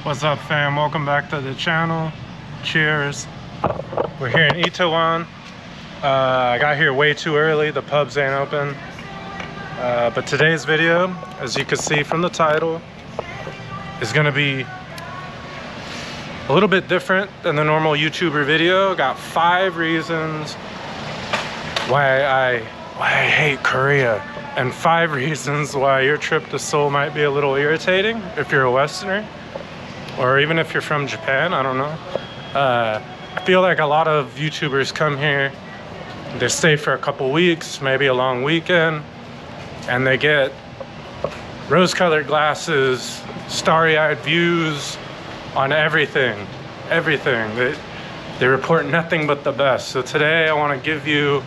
What's up, fam? Welcome back to the channel. Cheers. We're here in Itaewon. I got here way too early. The pubs ain't open. But today's video, as you can see from the title, is gonna be a little bit different than the normal YouTuber video. Got 5 reasons why I hate Korea, and 5 reasons why your trip to Seoul might be a little irritating if you're a Westerner, or even if you're from Japan. I don't know. I feel like a lot of YouTubers come here, they stay for a couple weeks, maybe a long weekend, and they get rose-colored glasses, starry-eyed views on everything. They report nothing but the best. So today I want to give you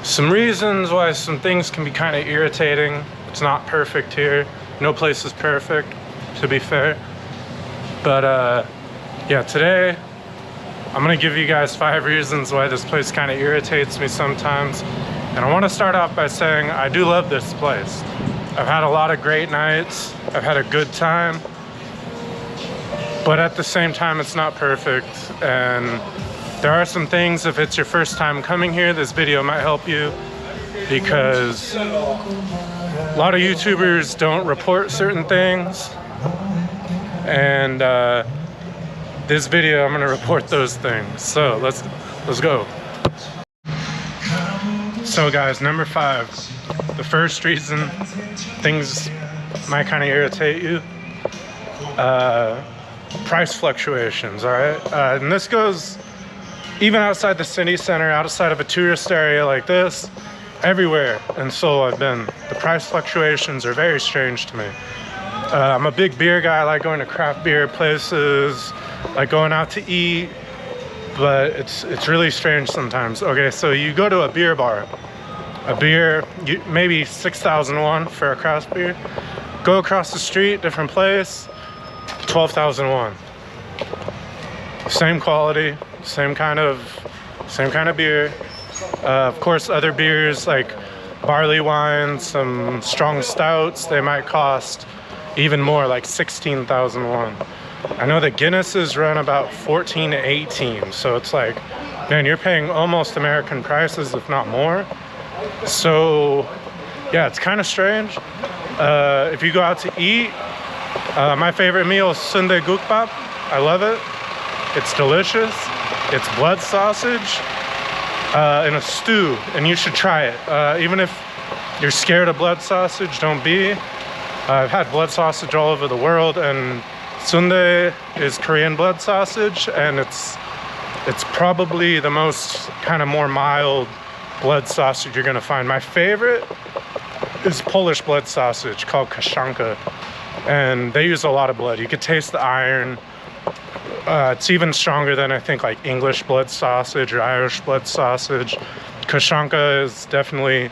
some reasons why some things can be kind of irritating. It's not perfect here. No place is perfect, to be fair. But yeah, today I'm gonna give you guys 5 reasons why this place kind of irritates me sometimes. And I want to start off by saying I do love this place. I've had a lot of great nights. I've had a good time. But at the same time, it's not perfect. And there are some things, if it's your first time coming here, this video might help you, because a lot of YouTubers don't report certain things. And this video, I'm gonna report those things. So let's go. So guys, number 5, the first reason things might kind of irritate you, price fluctuations. All right, and this goes even outside the city center, outside of a tourist area like this, everywhere in Seoul I've been, the price fluctuations are very strange to me. I'm a big beer guy. I like going to craft beer places, like going out to eat, but it's really strange sometimes. Okay, so you go to a beer bar, maybe 6,000 won for a craft beer. Go across the street, different place, 12,000 won. Same quality, same kind of beer. Of course, other beers like barley wine, some strong stouts, they might cost even more, like 16,000 won. I know the Guinnesses run about 14 to 18, so it's like, man, you're paying almost American prices, if not more. So yeah, it's kind of strange. If you go out to eat, my favorite meal is sundae gukbap. I love it. It's delicious. It's blood sausage in a stew, and you should try it. Even if you're scared of blood sausage, don't be. I've had blood sausage all over the world, and sundae is Korean blood sausage, and it's probably the most kind of more mild blood sausage you're gonna find. My favorite is Polish blood sausage called kaszanka, and they use a lot of blood. You could taste the iron. It's even stronger than, I think, like English blood sausage or Irish blood sausage. Kaszanka is definitely,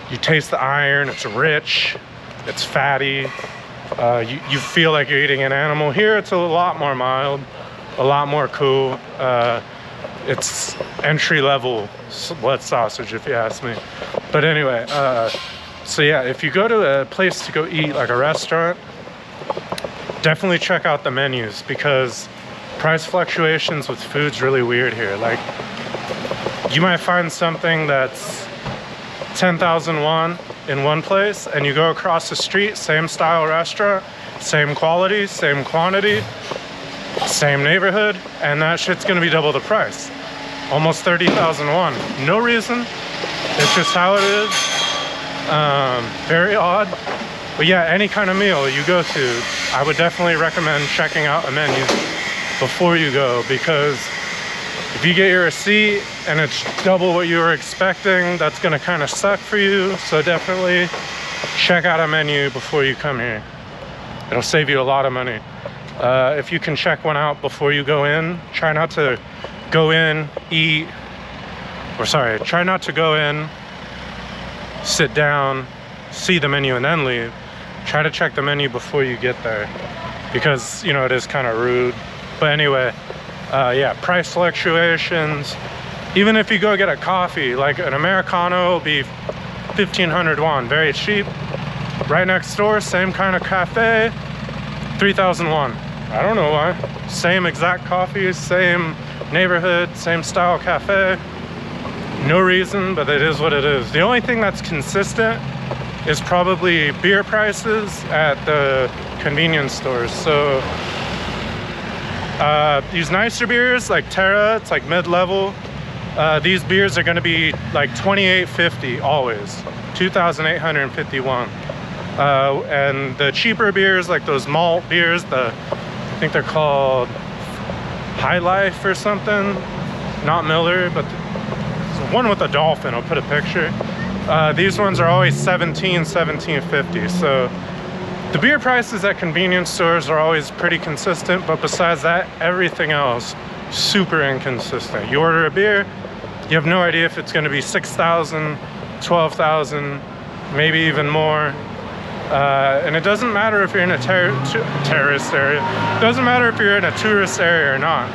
you taste the iron, it's rich, it's fatty. You feel like you're eating an animal. Here it's a lot more mild, a lot more cool. It's entry-level blood sausage, if you ask me. But anyway, so yeah, if you go to a place to go eat, like a restaurant, definitely check out the menus, because price fluctuations with food's really weird here. Like, you might find something that's 10,000 won in one place, and you go across the street, same style restaurant, same quality, same quantity, same neighborhood, and that shit's gonna be double the price. Almost 30,000 won. No reason. It's just how it is. Very odd. But yeah, any kind of meal you go to, I would definitely recommend checking out a menu before you go, because if you get your receipt and it's double what you were expecting, that's gonna kind of suck for you. So definitely check out a menu before you come here. It'll save you a lot of money. If you can check one out before you go in, try not to go in, try not to go in, sit down, see the menu and then leave. Try to check the menu before you get there, because, you know, it is kind of rude. But anyway, yeah, price fluctuations. Even if you go get a coffee, like an Americano will be 1,500 won, very cheap. Right next door, same kind of cafe, 3,000 won. I don't know why. Same exact coffee, same neighborhood, same style cafe. No reason, but it is what it is. The only thing that's consistent is probably beer prices at the convenience stores. So these nicer beers like Terra, it's like mid-level. These beers are gonna be like $28.50 always, $2,851. And the cheaper beers, like those malt beers, I think they're called High Life or something, not Miller, but the one with a dolphin, I'll put a picture. These ones are always $17.50. So the beer prices at convenience stores are always pretty consistent, but besides that, everything else super inconsistent. You order a beer, you have no idea if it's going to be 6,000, 12,000, maybe even more. And it doesn't matter if you're in a terrorist area. It doesn't matter if you're in a tourist area or not.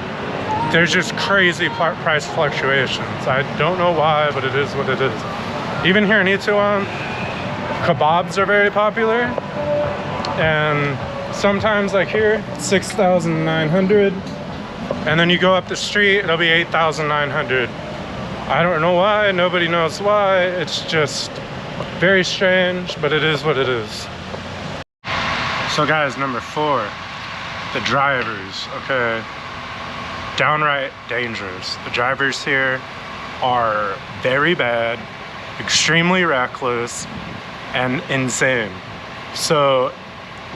There's just crazy price fluctuations. I don't know why, but it is what it is. Even here in Itaewon, kebabs are very popular. And sometimes like here, 6,900. And then you go up the street, it'll be 8,900. I don't know why, nobody knows why. It's just very strange, but it is what it is. So guys, number 4, the drivers, okay? Downright dangerous. The drivers here are very bad, extremely reckless, and insane. So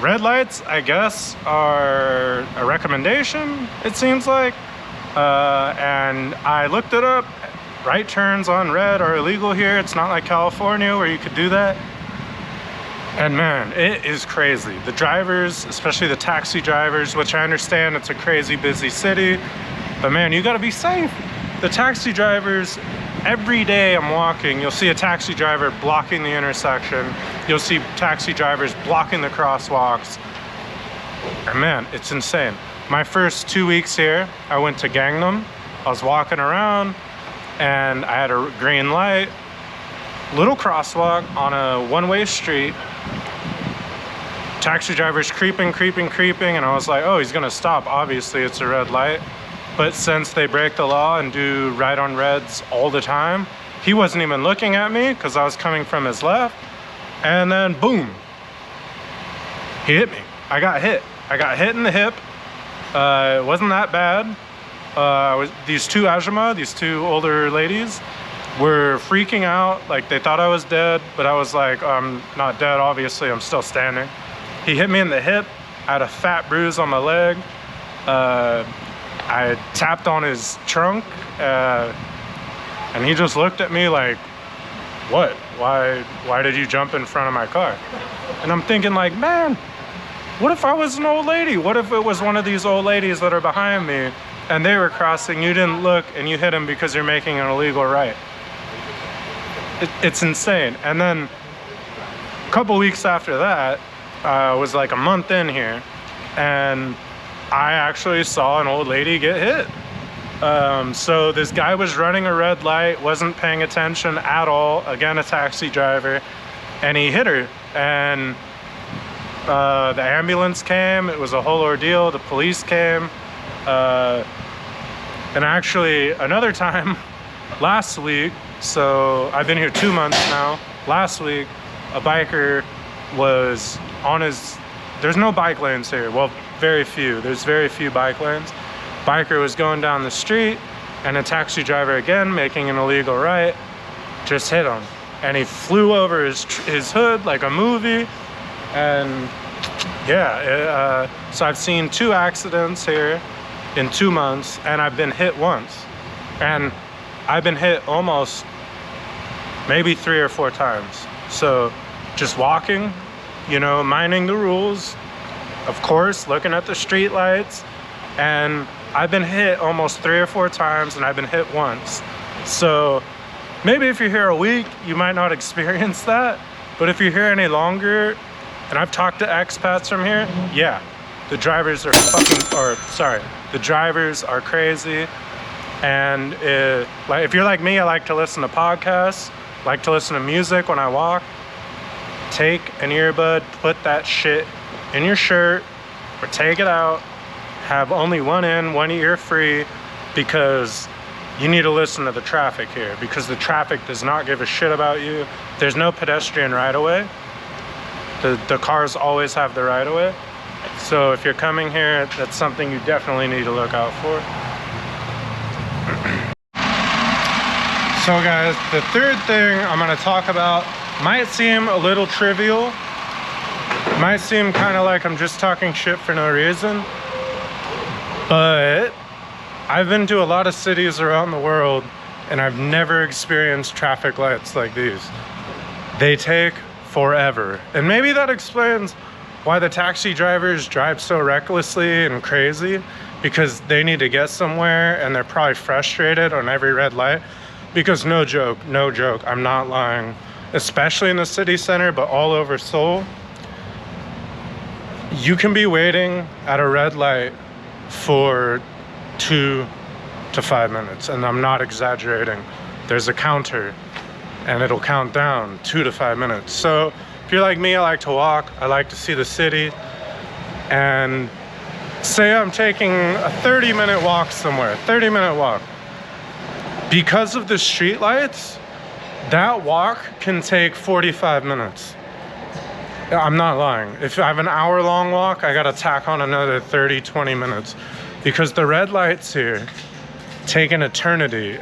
red lights, I guess, are a recommendation, it seems like. And I looked it up. Right turns on red are illegal here. It's not like California where you could do that. And man, it is crazy. The drivers, especially the taxi drivers, which I understand it's a crazy busy city, but man, you gotta be safe. The taxi drivers, every day I'm walking, you'll see a taxi driver blocking the intersection. You'll see taxi drivers blocking the crosswalks. And man, it's insane. My first 2 weeks here, I went to Gangnam. I was walking around and I had a green light, little crosswalk on a one-way street. Taxi driver's creeping, and I was like, oh, he's gonna stop. Obviously, it's a red light. But since they break the law and do right on reds all the time, he wasn't even looking at me because I was coming from his left. And then boom, he hit me. I got hit in the hip. It wasn't that bad. These two ajumma, these two older ladies, were freaking out. Like they thought I was dead, but I was like, I'm not dead, obviously, I'm still standing. He hit me in the hip. I had a fat bruise on my leg. I tapped on his trunk, and he just looked at me like, what? Why did you jump in front of my car? And I'm thinking like, man, what if I was an old lady? What if it was one of these old ladies that are behind me and they were crossing, you didn't look, and you hit him because you're making an illegal right? It's insane. And then a couple weeks after that, was like a month in here, and I actually saw an old lady get hit. So this guy was running a red light, wasn't paying attention at all, again, a taxi driver, and he hit her. And the ambulance came, it was a whole ordeal, the police came. And actually another time last week, so I've been here 2 months now, last week a biker was on his, there's no bike lanes here, well, very few, there's very few bike lanes. Biker was going down the street and a taxi driver, again making an illegal right, just hit him, and he flew over his hood like a movie. And yeah, so I've seen 2 accidents here in 2 months, and I've been hit once, and I've been hit almost maybe 3 or 4 times. So just walking, you know, minding the rules, of course, looking at the street lights, and I've been hit almost 3 or 4 times, and I've been hit once. So maybe if you're here a week, you might not experience that, but if you're here any longer, and I've talked to expats from here, yeah, the drivers are the drivers are crazy. And like if you're like me, I like to listen to podcasts, like to listen to music when I walk. Take an earbud, put that shit in your shirt, or take it out, have only one in, one ear free, because you need to listen to the traffic here, because the traffic does not give a shit about you. There's no pedestrian right of way. The cars always have the right of way. So if you're coming here, that's something you definitely need to look out for. So guys, the third thing I'm gonna talk about might seem a little trivial, might seem kind of like I'm just talking shit for no reason, but I've been to a lot of cities around the world and I've never experienced traffic lights like these. They take forever. And maybe that explains why the taxi drivers drive so recklessly and crazy, because they need to get somewhere and they're probably frustrated on every red light. Because no joke, I'm not lying, especially in the city center, but all over Seoul, you can be waiting at a red light for 2 to 5 minutes, and I'm not exaggerating. There's a counter and it'll count down 2 to 5 minutes. So if you're like me, I like to walk, I like to see the city, and say I'm taking a 30-minute walk somewhere, 30-minute walk. Because of the street lights, that walk can take 45 minutes. I'm not lying. If I have an hour-long walk, I gotta tack on another 30, 20 minutes, because the red lights here take an eternity.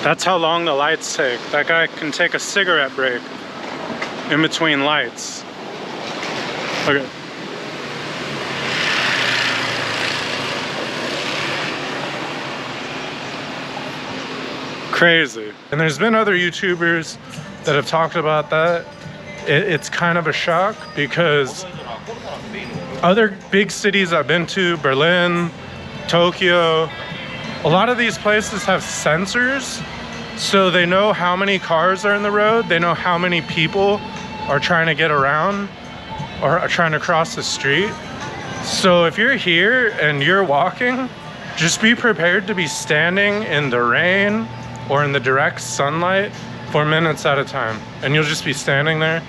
That's how long the lights take. That guy can take a cigarette break in between lights. Okay. Crazy. And there's been other YouTubers that have talked about that. It's kind of a shock, because other big cities I've been to, Berlin, Tokyo, a lot of these places have sensors, so they know how many cars are in the road, they know how many people are trying to get around or are trying to cross the street. So if you're here and you're walking, just be prepared to be standing in the rain or in the direct sunlight for minutes at a time. And you'll just be standing there.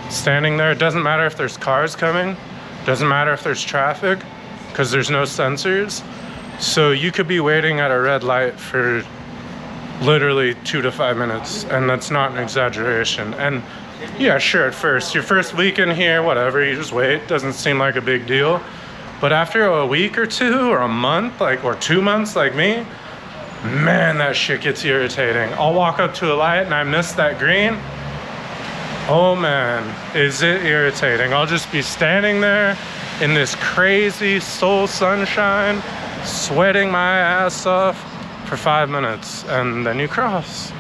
It doesn't matter if there's cars coming, doesn't matter if there's traffic, because there's no sensors. So you could be waiting at a red light for literally 2 to 5 minutes, and that's not an exaggeration. And yeah, sure, at first, your first weekend here, whatever, you just wait, doesn't seem like a big deal. But after a week or two, or a month, or 2 months like me, man, that shit gets irritating. I'll walk up to a light and I miss that green. Oh man, is it irritating. I'll just be standing there in this crazy Seoul sunshine, sweating my ass off for 5 minutes, and then you cross.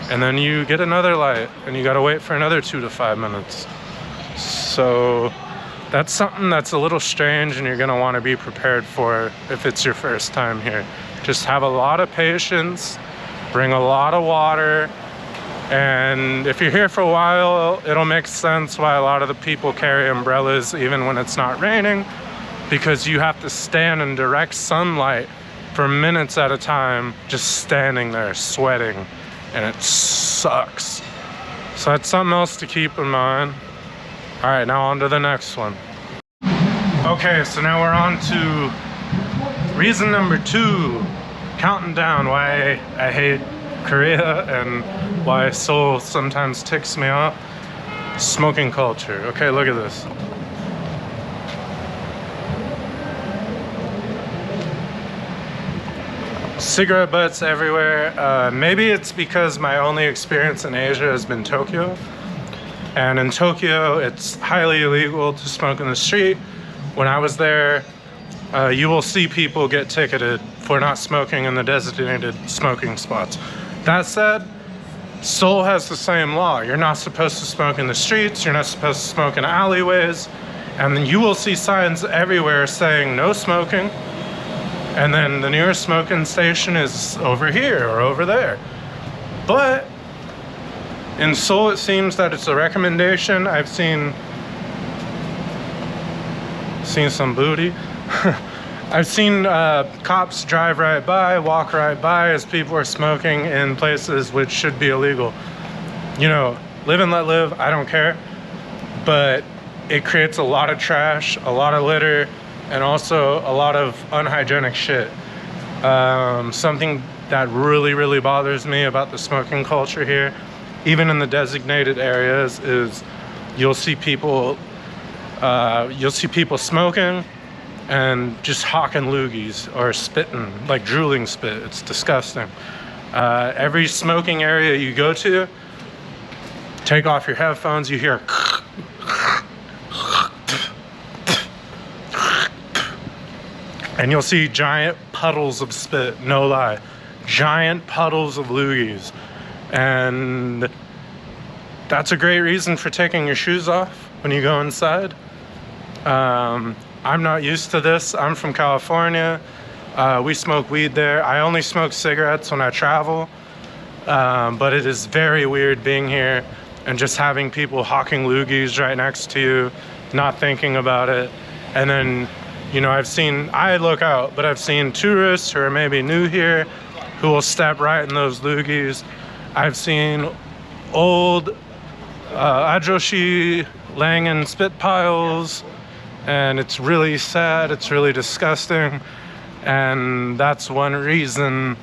And then you get another light, and you gotta wait for another 2 to 5 minutes. So that's something that's a little strange, and you're gonna wanna be prepared for if it's your first time here. Just have a lot of patience, bring a lot of water, and if you're here for a while, it'll make sense why a lot of the people carry umbrellas even when it's not raining, because you have to stand in direct sunlight for minutes at a time, just standing there sweating. And it sucks. So that's something else to keep in mind. All right, now on to the next one. Okay, so now we're on to reason number 2, counting down why I hate Korea and why Seoul sometimes ticks me off. Smoking culture. Okay, look at this. Cigarette butts everywhere. Maybe it's because my only experience in Asia has been Tokyo. And in Tokyo, it's highly illegal to smoke in the street. When I was there, you will see people get ticketed for not smoking in the designated smoking spots. That said, Seoul has the same law. You're not supposed to smoke in the streets, you're not supposed to smoke in alleyways, and then you will see signs everywhere saying no smoking. And then the nearest smoking station is over here or over there. But in Seoul, it seems that it's a recommendation. I've seen some booty. I've seen cops drive right by, walk right by as people are smoking in places which should be illegal. you know, live and let live, I don't care. But it creates a lot of trash, a lot of litter, and also a lot of unhygienic shit. Something that really bothers me about the smoking culture here, even in the designated areas, is you'll see people smoking and just hawking loogies or spitting, like drooling spit. It's disgusting. Every smoking area you go to, take off your headphones, you hear and you'll see giant puddles of spit, no lie. Giant puddles of loogies. And that's a great reason for taking your shoes off when you go inside. I'm not used to this. I'm from California. We smoke weed there. I only smoke cigarettes when I travel. But it is very weird being here and just having people hawking loogies right next to you, not thinking about it. And then, you know, I look out, but I've seen tourists who are maybe new here who will step right in those loogies. I've seen old ajoshi laying in spit piles, and it's really sad, it's really disgusting. And that's one reason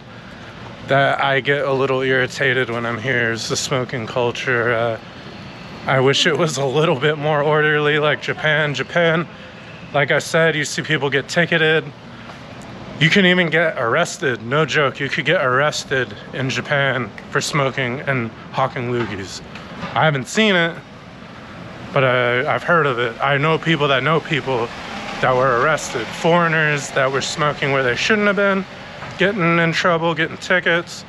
that I get a little irritated when I'm here, is the smoking culture. I wish it was a little bit more orderly like Japan. Like I said, you see people get ticketed. You can even get arrested, no joke. You could get arrested in Japan for smoking and hawking loogies. I haven't seen it, but I've heard of it. I know people that were arrested. Foreigners that were smoking where they shouldn't have been, getting in trouble, getting tickets,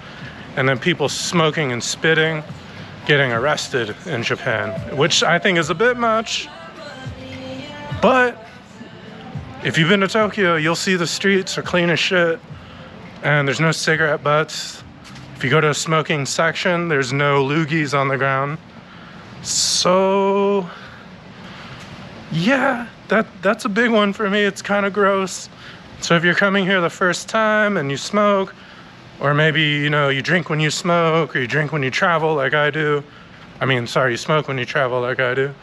and then people smoking and spitting, getting arrested in Japan, which I think is a bit much. But if you've been to Tokyo, you'll see the streets are clean as shit, and there's no cigarette butts. If you go to a smoking section, there's no loogies on the ground. So yeah, that's a big one for me. It's kind of gross. So if you're coming here the first time and you smoke, or maybe, you know, you drink when you smoke, or you drink when you travel like I do. You smoke when you travel like I do.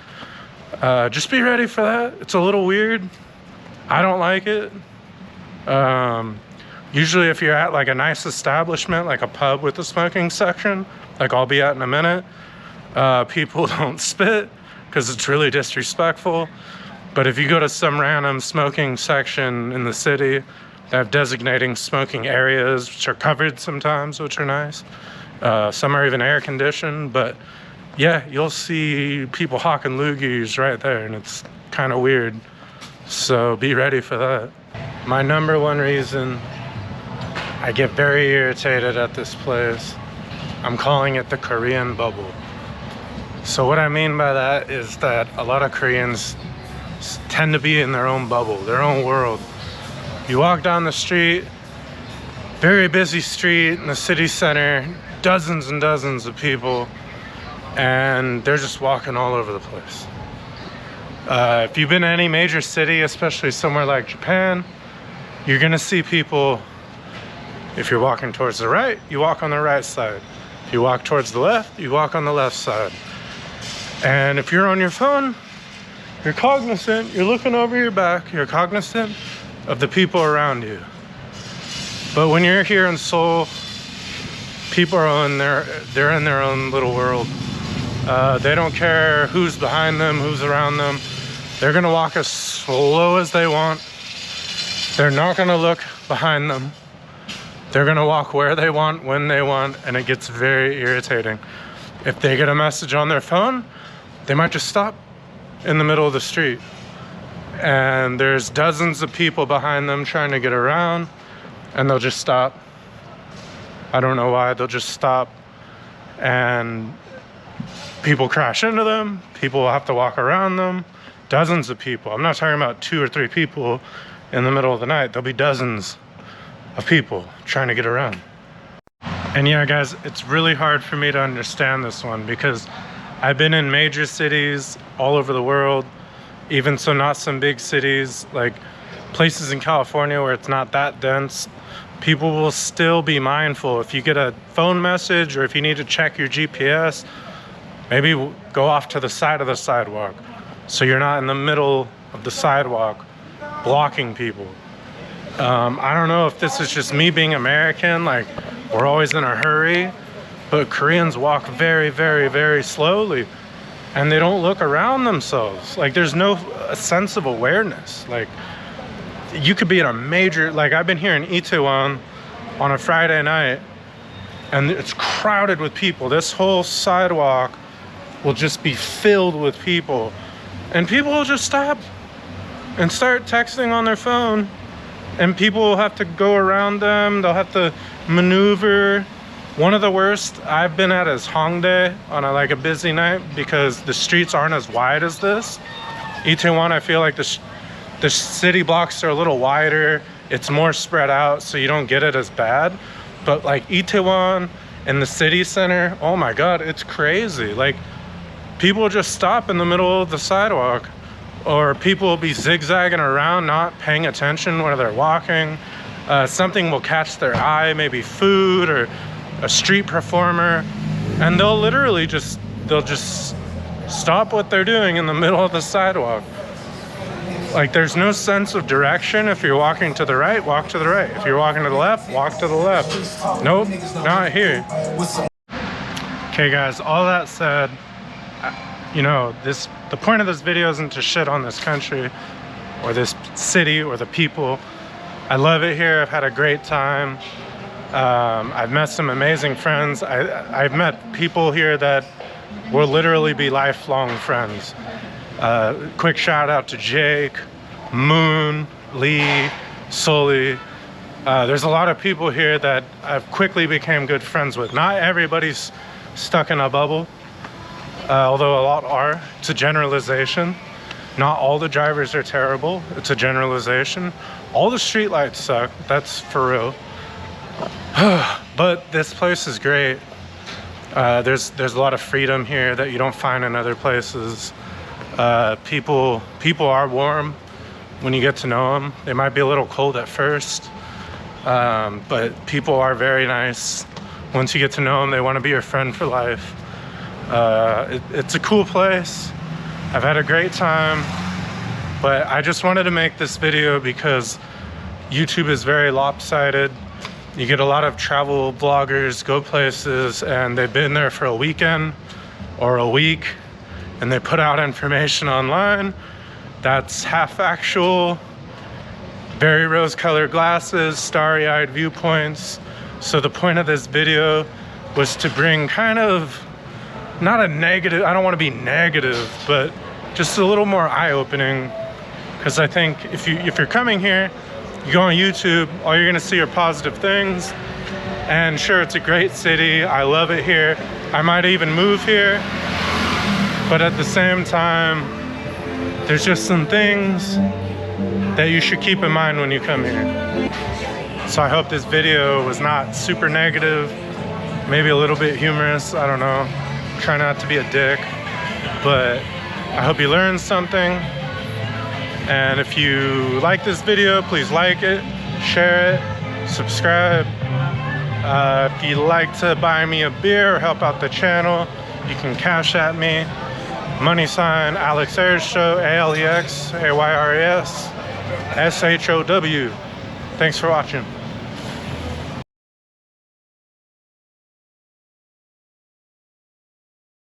Just be ready for that. It's a little weird. I don't like it. Usually if you're at like a nice establishment, like a pub with a smoking section, like I'll be at in a minute, people don't spit because it's really disrespectful. But if you go to some random smoking section in the city, they have designating smoking areas, which are covered sometimes, which are nice. Some are even air conditioned, but yeah, you'll see people hawking loogies right there, and it's kind of weird. So be ready for that. My number one reason I get very irritated at this place, I'm calling it the Korean bubble. So what I mean by that is that a lot of Koreans tend to be in their own bubble, their own world. You walk down the street, very busy street in the city center, dozens and dozens of people, and they're just walking all over the place. If you've been to any major city, especially somewhere like Japan, you're gonna see people, if you're walking towards the right, you walk on the right side. If you walk towards the left, you walk on the left side. And if you're on your phone, you're cognizant, you're looking over your back, you're cognizant of the people around you. But when you're here in Seoul, people are they're in their own little world. They don't care who's behind them, who's around them. They're gonna walk as slow as they want. They're not gonna look behind them. They're gonna walk where they want, when they want, and it gets very irritating. If they get a message on their phone, they might just stop in the middle of the street. And there's dozens of people behind them trying to get around, and they'll just stop. I don't know why, they'll just stop. And people crash into them, people will have to walk around them. Dozens of people. I'm not talking about 2 or 3 people in the middle of the night. There'll be dozens of people trying to get around. And yeah, guys, it's really hard for me to understand this one because I've been in major cities all over the world, even so not some big cities, like places in California where it's not that dense. People will still be mindful. If you get a phone message or if you need to check your GPS, maybe go off to the side of the sidewalk so you're not in the middle of the sidewalk blocking people. I don't know if this is just me being American, like we're always in a hurry, but Koreans walk very, very, very slowly, and they don't look around themselves. Like there's no sense of awareness. Like you could be in a major, like I've been here in Itaewon on a Friday night, and it's crowded with people. This whole sidewalk will just be filled with people, and people will just stop and start texting on their phone, and people will have to go around them. They'll have to maneuver. One of the worst I've been at is Hongdae on a busy night, because the streets aren't as wide as this. Itaewon, I feel like the city blocks are a little wider. It's more spread out, so you don't get it as bad. But like Itaewon and the city center, oh my God, it's crazy. Like people just stop in the middle of the sidewalk, or people will be zigzagging around, not paying attention when they're walking. Something will catch their eye, maybe food or a street performer, and they'll literally just stop what they're doing in the middle of the sidewalk. Like there's no sense of direction. If you're walking to the right, walk to the right. If you're walking to the left, walk to the left. Nope, not here. Okay guys, all that said, you know, the point of this video isn't to shit on this country or this city or the people. I love it here. I've had a great time. I've met some amazing friends. I've met people here that will literally be lifelong friends. Quick shout out to Jake, Moon, Lee, Sully. There's a lot of people here that I've quickly became good friends with. Not everybody's stuck in a bubble, although a lot are. It's a generalization. Not all the drivers are terrible. It's a generalization. All the streetlights suck. That's for real. But this place is great. There's a lot of freedom here that you don't find in other places. People are warm when you get to know them. They might be a little cold at first, but people are very nice. Once you get to know them, they want to be your friend for life. It's a cool place. I've had a great time, but I just wanted to make this video because YouTube is very lopsided. You get a lot of travel bloggers go places and they've been there for a weekend or a week, and they put out information online that's half factual, very rose-colored glasses, starry-eyed viewpoints. So the point of this video was to bring kind of, not a negative, I don't want to be negative, but just a little more eye-opening. Because I think if you're coming here, you go on YouTube, all you're gonna see are positive things. And sure, it's a great city. I love it here. I might even move here. But at the same time, there's just some things that you should keep in mind when you come here. So I hope this video was not super negative, maybe a little bit humorous, I don't know. Try not to be a dick, but I hope you learned something. And if you like this video, please like it, share it, subscribe. If you'd like to buy me a beer or help out the channel, you can cash at me. # Alex Ayers Show, ALEX AYRES SHOW. Thanks for watching.